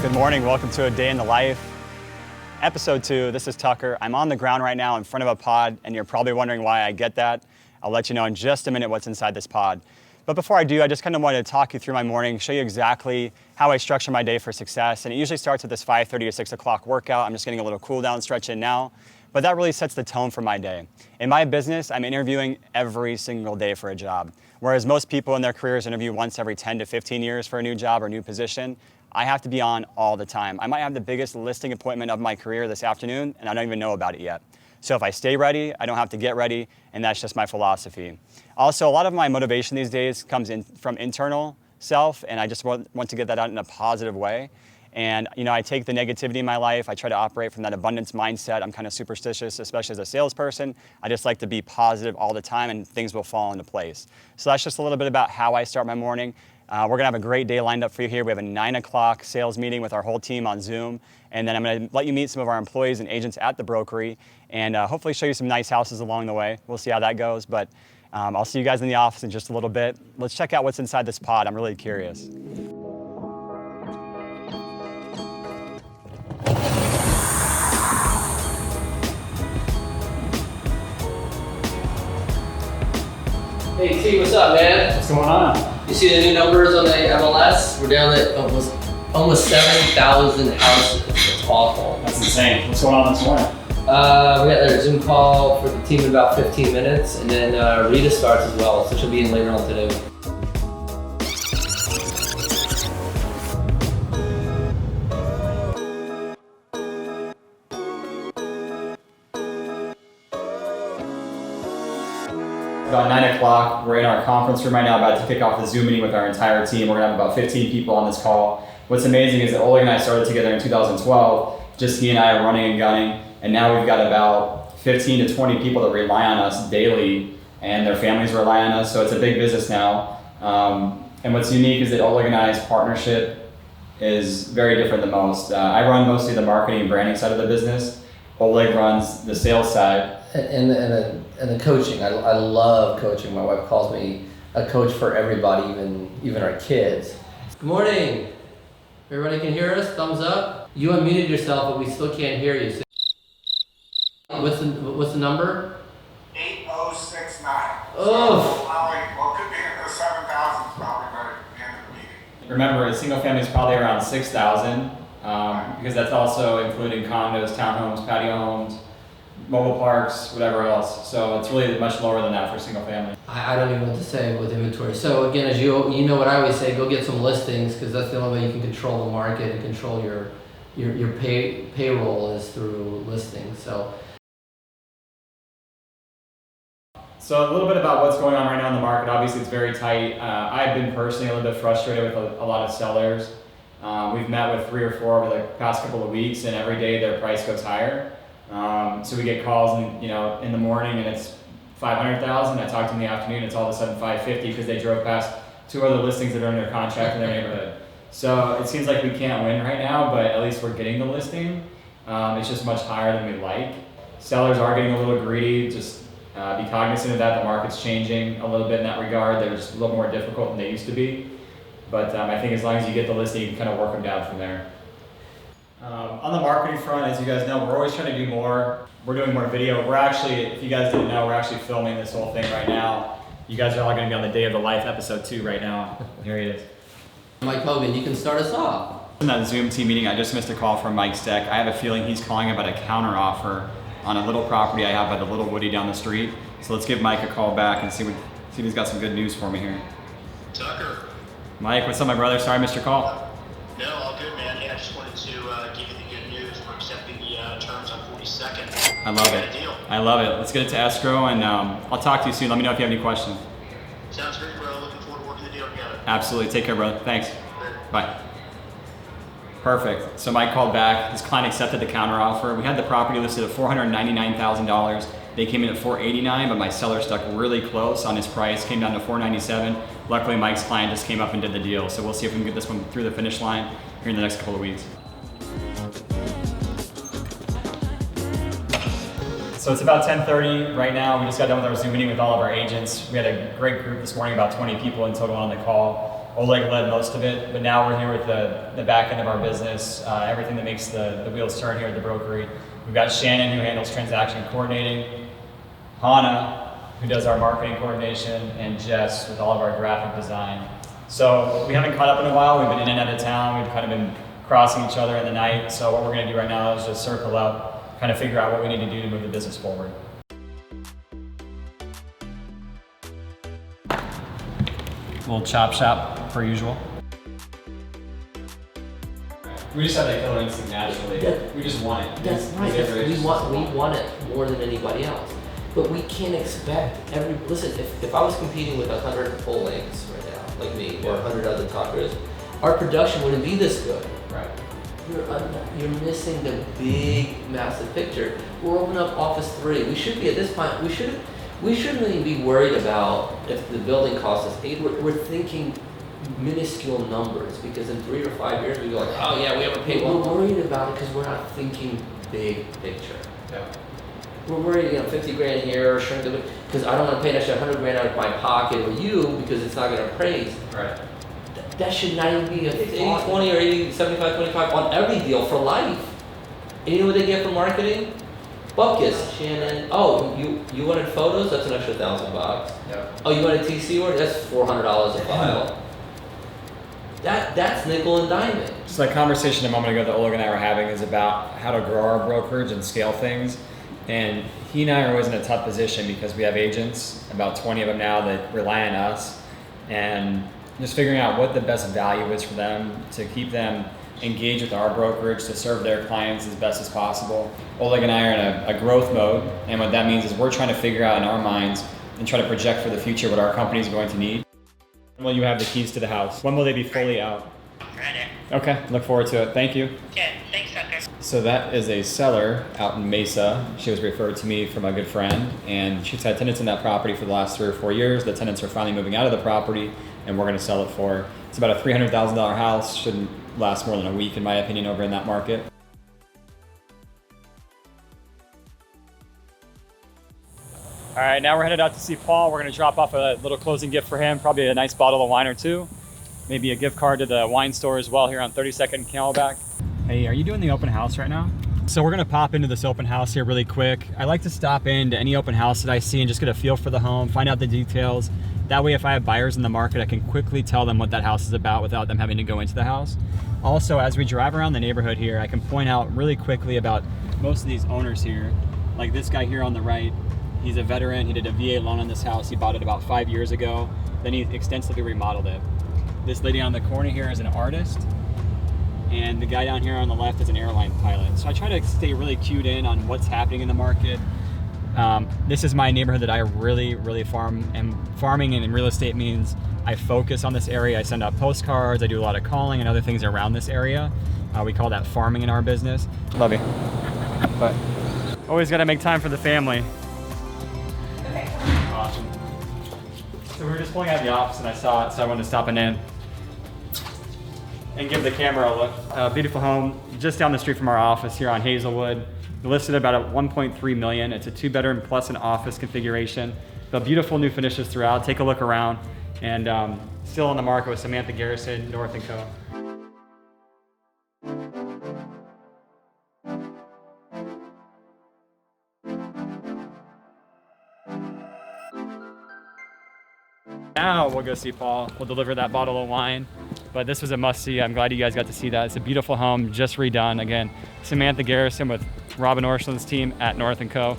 Good morning, welcome to A Day in the Life. Episode 2, this is Tucker. I'm on the ground right now in front of a pod, and you're probably wondering why I get that. I'll let you know in just a minute what's inside this pod. But before I do, I just kind of wanted to talk you through my morning, show you exactly how I structure my day for success. And it usually starts with this 5:30 to 6 o'clock workout. I'm just getting a little cool down stretch in now. But that really sets the tone for my day. In my business, I'm interviewing every single day for a job. Whereas most people in their careers interview once every 10 to 15 years for a new job or new position, I have to be on all the time. I might have the biggest listing appointment of my career this afternoon, and I don't even know about it yet. So if I stay ready, I don't have to get ready, and that's just my philosophy. Also, a lot of my motivation these days comes in from internal self, and I just want to get that out in a positive way. And I take the negativity in my life, I try to operate from that abundance mindset. I'm kind of superstitious, especially as a salesperson. I just like to be positive all the time, and things will fall into place. So that's just a little bit about how I start my morning. We're gonna have a great day lined up for you here. We have a 9 o'clock sales meeting with our whole team on Zoom. And then I'm gonna let you meet some of our employees and agents at the Brokery and hopefully show you some nice houses along the way. We'll see how that goes, but I'll see you guys in the office in just a little bit. Let's check out what's inside this pod. I'm really curious. Hey T, what's up, man? What's going on? You see the new numbers on the MLS? We're down at almost 7,000 houses. It's awful. That's insane. What's going on this morning? We got a Zoom call for the team in about 15 minutes, and then Rita starts as well, so she'll be in later on today. About 9 o'clock, we're in our conference room right now, about to kick off the Zoom meeting with our entire team. We're gonna have about 15 people on this call. What's amazing is that Oleg and I started together in 2012. Just he and I are running and gunning, and now we've got about 15 to 20 people that rely on us daily, and their families rely on us, so it's a big business now. And what's unique is that Oleg and I's partnership is very different than most. I run mostly the marketing and branding side of the business. Oleg runs the sales side. And the coaching. I love coaching. My wife calls me a coach for everybody, even our kids. Good morning. Everybody can hear us? Thumbs up. You unmuted yourself, but we still can't hear you. So what's the number? 8069. Oh. Well, could be in the 7,000 probably by the end of the meeting. Remember, a single family is probably around 6,000 because that's also including condos, townhomes, patio homes, mobile parks, whatever else. So it's really much lower than that for a single family. I don't even know what to say with inventory. So again, as you know what I always say, go get some listings, because that's the only way you can control the market and control your payroll is through listings. So a little bit about what's going on right now in the market. Obviously, it's very tight. I've been personally a little bit frustrated with a lot of sellers. We've met with 3 or 4 over the past couple of weeks, and every day their price goes higher. So we get calls in the morning and it's 500,000. I talk to them in the afternoon, it's all of a sudden 550 because they drove past 2 other listings that are under contract in their neighborhood. So it seems like we can't win right now, but at least we're getting the listing. It's just much higher than we like. Sellers are getting a little greedy. Just be cognizant of that. The market's changing a little bit in that regard. They're just a little more difficult than they used to be. But I think as long as you get the listing, you can kind of work them down from there. On the marketing front, as you guys know, we're always trying to do more. We're doing more video. We're actually, if you guys didn't know, we're actually filming this whole thing right now. You guys are all going to be on the Day of the Life episode 2 right now. Here he is. Mike Hogan, you can start us off. In that Zoom team meeting, I just missed a call from Mike Steck. I have a feeling he's calling about a counter offer on a little property I have by the Little Woody down the street. So let's give Mike a call back and see if he's got some good news for me here. Tucker. Mike, what's up, my brother? Sorry I missed your call. No, all good, man. Hey, I just wanted to give you the good news. We're accepting the terms on 42nd. I love it. Deal. I love it. Let's get it to escrow, and I'll talk to you soon. Let me know if you have any questions. Sounds great, bro. Looking forward to working the deal together. Absolutely. Take care, brother. Thanks. Later. Bye. Perfect. So Mike called back. His client accepted the counter offer. We had the property listed at $499,000. They came in at $489,000, but my seller stuck really close on his price, came down to $497,000. Luckily, Mike's client just came up and did the deal. So we'll see if we can get this one through the finish line here in the next couple of weeks. So it's about 10:30 right now. We just got done with our Zoom meeting with all of our agents. We had a great group this morning, about 20 people in total on the call. Oleg led most of it, but now we're here with the back end of our business, everything that makes the wheels turn here at the Brokery. We've got Shannon, who handles transaction coordinating, Hannah, who does our marketing coordination, and Jess with all of our graphic design. So we haven't caught up in a while. We've been in and out of town. We've kind of been crossing each other in the night. So what we're going to do right now is just circle up, kind of figure out what we need to do to move the business forward. Little chop shop per usual. We just have that killer instinct naturally. We just want it. That's right. We want it more than anybody else. But we can't expect listen, if I was competing with 100 full lengths right now, like me, or 100 other talkers, our production wouldn't be this good. Right. You're missing the big, massive picture. We're opening up Office 3. We should be at this point. We shouldn't even be worried about if the building costs us $8. We're thinking minuscule numbers because in 3 or 5 years we go like, oh yeah, we haven't paid. We're worried about it because we're not thinking big picture. Yeah. We're worried, 50 grand here, shrink the because I don't want to pay an extra 100 grand out of my pocket or you because it's not going to appraise. Right. That should not even be a 80, 20 or 80, 75, 25 on every deal for life. And you know what they get for marketing? Buckets, Shannon. Oh, you wanted photos? That's an extra $1,000. Yep. Oh, you wanted TC work? That's $400 a file. That's nickel and diamond. So that conversation a moment ago that Oleg and I were having is about how to grow our brokerage and scale things. And he and I are always in a tough position because we have agents, about 20 of them now, that rely on us. And just figuring out what the best value is for them to keep them engaged with our brokerage to serve their clients as best as possible. Oleg and I are in a growth mode, and what that means is we're trying to figure out in our minds and try to project for the future what our company is going to need. When will you have the keys to the house? When will they be fully out? Friday. Okay, look forward to it. Thank you. Okay, thanks, Tucker. So that is a seller out in Mesa. She was referred to me from a good friend, and she's had tenants in that property for the last 3 or 4 years. The tenants are finally moving out of the property, and we're going to sell it for her. It's about a $300,000 house. Shouldn't last more than a week, in my opinion, over in that market. All right, now we're headed out to see Paul. We're going to drop off a little closing gift for him, probably a nice bottle of wine or two, maybe a gift card to the wine store as well here on 32nd Camelback. Hey, are you doing the open house right now? So we're gonna pop into this open house here really quick. I like to stop into any open house that I see and just get a feel for the home, find out the details. That way, if I have buyers in the market, I can quickly tell them what that house is about without them having to go into the house. Also, as we drive around the neighborhood here, I can point out really quickly about most of these owners here. Like this guy here on the right, he's a veteran. He did a VA loan on this house. He bought it about 5 years ago. Then he extensively remodeled it. This lady on the corner here is an artist. And the guy down here on the left is an airline pilot. So I try to stay really cued in on what's happening in the market. This is my neighborhood that I really farm, and farming and in real estate means I focus on this area. I send out postcards, I do a lot of calling and other things around this area. We call that farming in our business. Love you. But always gotta make time for the family. Okay. Awesome. So we were just pulling out of the office and I saw it, so I wanted to stop in and give the camera a look. Beautiful home just down the street from our office here on Hazelwood. Listed about at $1.3 million. It's a 2-bedroom plus an office configuration. But beautiful new finishes throughout. Take a look around. And still on the market with Samantha Garrison, North & Co. Now we'll go see Paul. We'll deliver that bottle of wine. But this was a must-see. I'm glad you guys got to see that. It's a beautiful home, just redone. Again, Samantha Garrison with Robin Orshland's team at North & Co.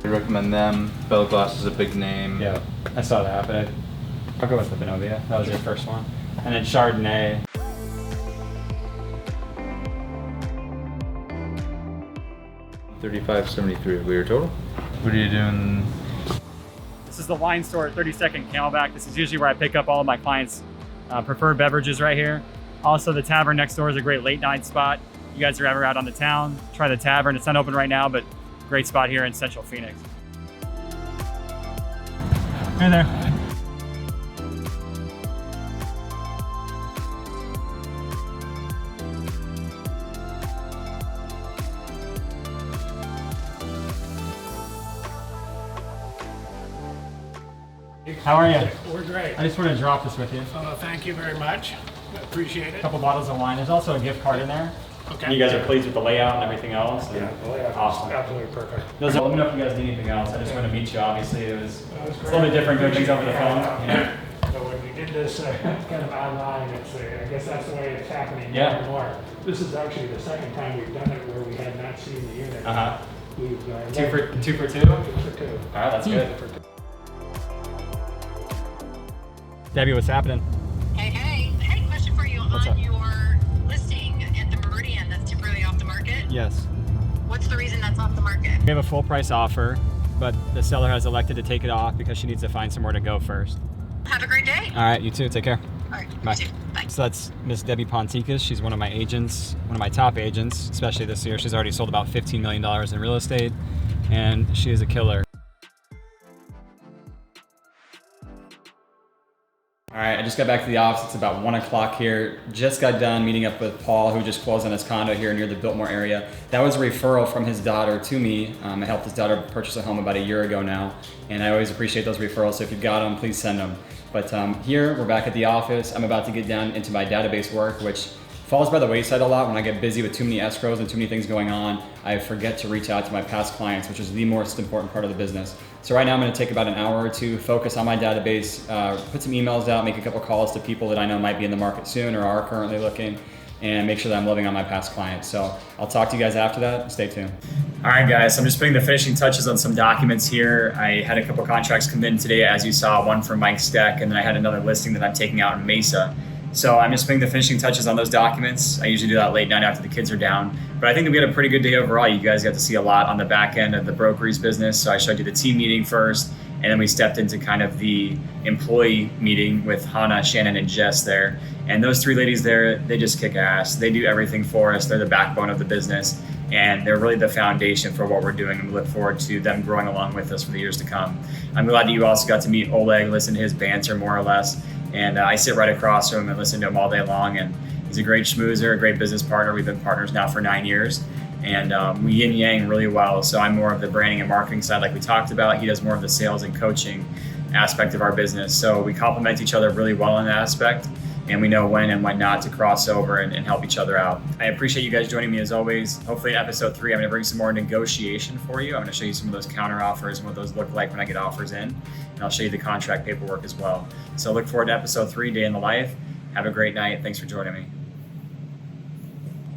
I recommend them. Bell Glass is a big name. Yeah, I saw that, but I'll go with the Benovia. That was your first one. And then Chardonnay. $35.73 a liter total. What are you doing? This is the wine store at 32nd Camelback. This is usually where I pick up all of my clients' preferred beverages right here. Also, the tavern next door is a great late night spot. You guys are ever out on the town, try the tavern. It's not open right now, but great spot here in Central Phoenix. Hey there. How are you? We're great. I just wanted to drop this with you. Thank you very much. Appreciate A it. couple bottles of wine. There's also a gift card in there. Okay. You guys are pleased with the layout and everything else? Yeah, well, yeah, Awesome. absolutely perfect. Let me know if you guys need anything else. I just want to meet you. Obviously, it was That was it's a little bit different doing things over the phone. You know? So when we did this kind of online, I guess that's the way it's happening more Yeah. and more. This is actually the second time we've done it where we had not seen the unit. Uh-huh. We've Two for two? 2 for 2. All right, that's good. Debbie, what's happening? Hey, I had a question for you What's up? on your listing at the Meridian that's temporarily off the market. Yes. What's the reason that's off the market? We have a full price offer, but the seller has elected to take it off because she needs to find somewhere to go first. Have a great day. All right, you too. Take care. All right, Bye. you too. Bye. So that's Miss Debbie Ponticus. She's one of my agents, one of my top agents, especially this year. She's already sold about $15 million in real estate, and she is a killer. All right, I just got back to the office. It's about 1 o'clock here. Just got done meeting up with Paul, who just closed on his condo here near the Biltmore area. That was a referral from his daughter to me. I helped his daughter purchase a home about a year ago now, and I always appreciate those referrals. So if you've got them, please send them. But here, we're back at the office. I'm about to get down into my database work, which falls by the wayside a lot when I get busy with too many escrows and too many things going on. I forget to reach out to my past clients, which is the most important part of the business. So right now I'm going to take about an hour or two, focus on my database, put some emails out, make a couple calls to people that I know might be in the market soon or are currently looking, and make sure that I'm living on my past clients. So I'll talk to you guys after that. Stay tuned. All right, guys, so I'm just putting the finishing touches on some documents here. I had a couple contracts come in today, as you saw, one from Mike's deck, and then I had another listing that I'm taking out in Mesa. So I'm just putting the finishing touches on those documents. I usually do that late night after the kids are down. But I think that we had a pretty good day overall. You guys got to see a lot on the back end of the Brokery's business. So I showed you the team meeting first, and then we stepped into kind of the employee meeting with Hannah, Shannon, and Jess there. And those three ladies there, they just kick ass. They do everything for us. They're the backbone of the business, and they're really the foundation for what we're doing. And we look forward to them growing along with us for the years to come. I'm glad that you also got to meet Oleg, listen to his banter more or less. And I sit right across from him and listen to him all day long. And he's a great schmoozer, a great business partner. We've been partners now for 9 years. And we yin yang really well. So I'm more of the branding and marketing side like we talked about. He does more of the sales and coaching aspect of our business. So we complement each other really well in that aspect. And we know when and when not to cross over and help each other out. I appreciate you guys joining me as always. Hopefully in episode 3, I'm gonna bring some more negotiation for you. I'm gonna show you some of those counter offers and what those look like when I get offers in. And I'll show you the contract paperwork as well. So look forward to episode 3, Day in the Life. Have a great night. Thanks for joining me.